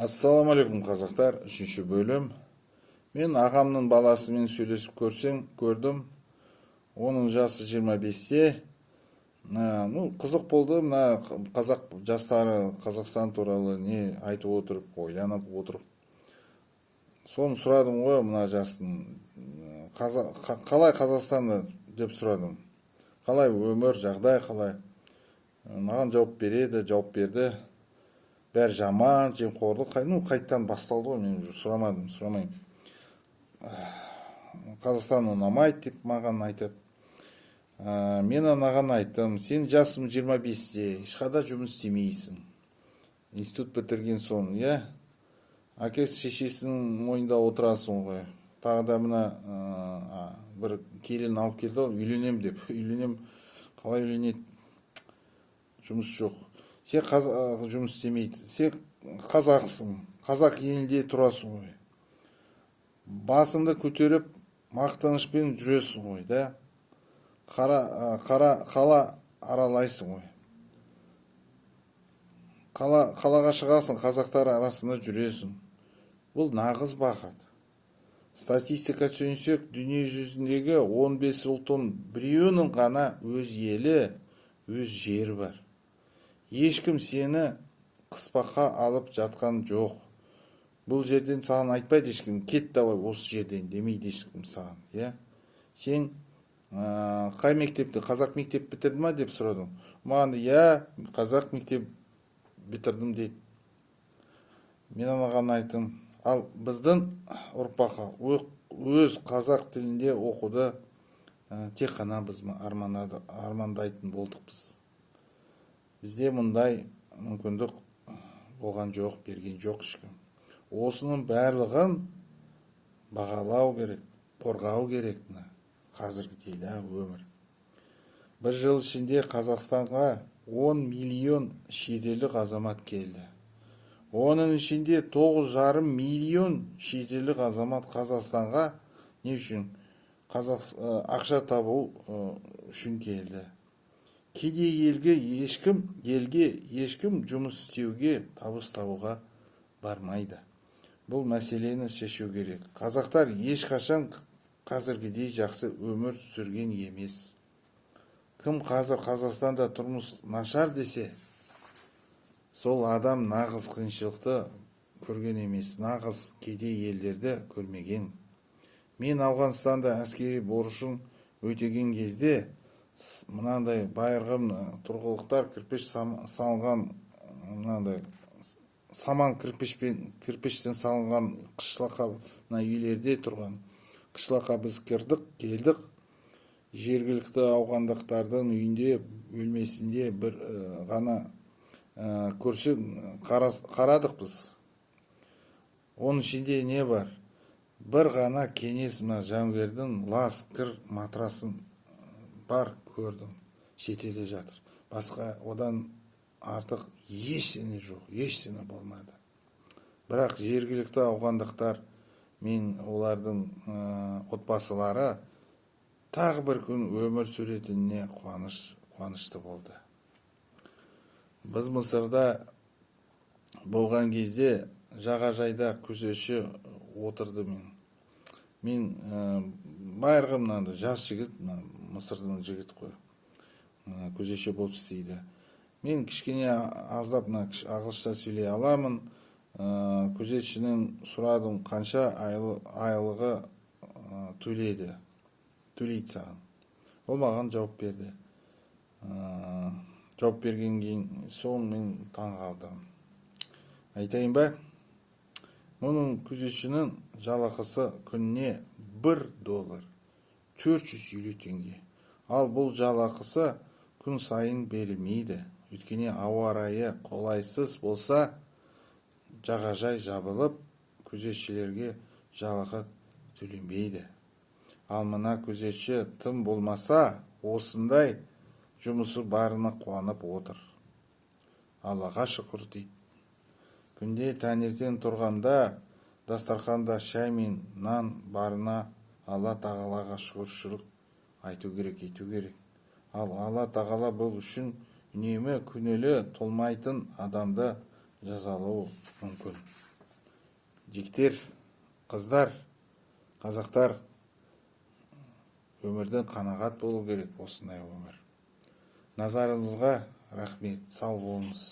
Ассалаумағалейкум қазақтар, үшінші бөлім. Мен ағамның баласымен сөйлесіп көрдім. Оның жасы 25-те. Қызық болды. Мына қазақ жастары Қазақстан туралы не айтып отырып, ойланып отырып. Соны сұрадым ғой, мына жастың қалай Қазақстанда деп сұрадым. Қалай өмір, жағдай қалай? Маған жауап берді. Бәрі жаман, жемқорлық, қайттан басталды ғой, мен сұрамаймын. Қазақстан ұнамайды деп маған айтады. Мен анаған айттым, сен жасың 25-те, ешқада жұмыс істемейсің. Институт бітірген соң, әкесі шешесінің мойнында отырасың ғой. Тағы да мына бір келін алып келді ғой, үйленем деп. Қалай үйленеді? Жұмыс жоқ. Сен жұмыс істемейді. Сен қазақсың. Қазақ елінде тұрасың ғой. Басыңды көтеріп, мақтанышпен жүресің ғой, да? Қала аралайсың ғой. Қалаға шығасың, қазақтар арасында жүресің. Бұл нағыз бақыт. Статистика сүйенсек, дүние жүзіндегі 15 ұлттың біреуінің ғана өз елі, өз жері бар. Ешкім сені қыспаққа алып жатқан жоқ. Бұл жерден саған айтпайды ешкім, кет давай осы жерден демейді ешкім саған, Сен қай мектепті, қазақ мектеп бітірді ма деп сұрадым. Маған қазақ мектеп бітірдім дейді. Мен анаған айттым, ал біздің ұрпаққа өз қазақ тілінде оқуды тек қана біз армандайтын болдық біз. Бізде мұндай мүмкіндік болған жоқ, берген жоқ ешкім. Осының барлығын бағалау керек, қорғау керек қазіргі өмір. Бір жыл ішінде Қазақстанға 10 миллион шетелдік азамат келді. Оның ішінде 9,5 миллион шетелдік азамат Қазақстанға не үшін? Ақша табу үшін келді. Кедей елге ешкім жұмыс істеуге, табыс табуға бармайды. Бұл мәселені шешу керек. Қазақтар ешқашан қазіргідей жақсы өмір сүрген емес. Кім қазір Қазақстанда тұрмыс нашар десе, сол адам нағыз қиыншылықты көрген емес, нағыз кедей елдерді көрмеген. Мен Ауғанстанда әскери борышын өтеген кезде мынандай байырғы тұрғылықтар кірпіш салынған, мынандай саман кірпіштен салынған қышлаққа, үйлерде тұрған қышлаққа біз келдік. Жергілікті ауғандықтардың үйінде, бөлмесінде бір ғана көрсек қарадық біз. Оның ішінде не бар? Бір ғана кеңес жауынгердің лас кір матрасын бар көрдім, шетелде жатыр. Басқа одан артық ештеңе жоқ, ештеңе болмады. Бірақ жергілікті ауғандықтар мен олардың отбасылары тағы бір күн өмір сүретініне қуанышты болды. Біз Мысырда болған кезде жағажайда күзетші отырды мен байырғы жас жігіт, Мысырдың жігіт қой, күзетші болып істейді. Мен кішкене аздап ағылшынша сөйлей аламын. Күзетшінің сұрадым, қанша айлығы төлейді саған. Ол маған жауап берді. Жауап берген кейін соң мен таң қалдым. Айтайын ба? Мұның күзетшінің жалақысы күніне $1, 450 теңге. Ал бұл жалақысы күн сайын берілмейді. Өйткені ауа райы қолайсыз болса, жағажай жабылып, күзетшілерге жалақы төленбейді. Ал мына күзетші тым болмаса, осындай жұмысы барына қуанып отыр. Аллаға шүкір дейді. Күнде таңертең тұрғанда, дастарханда шай мен нан барына Алла тағалаға шүкіршілік айту керек. Ал Алла тағала бұл үшін үнемі күнелі толмайтын адамды жазалауы мүмкін. жігіттер, қыздар, қазақтар, өмірден қанағат болу керек, осындай өмір. Назарыңызға рахмет, сау болыңыз.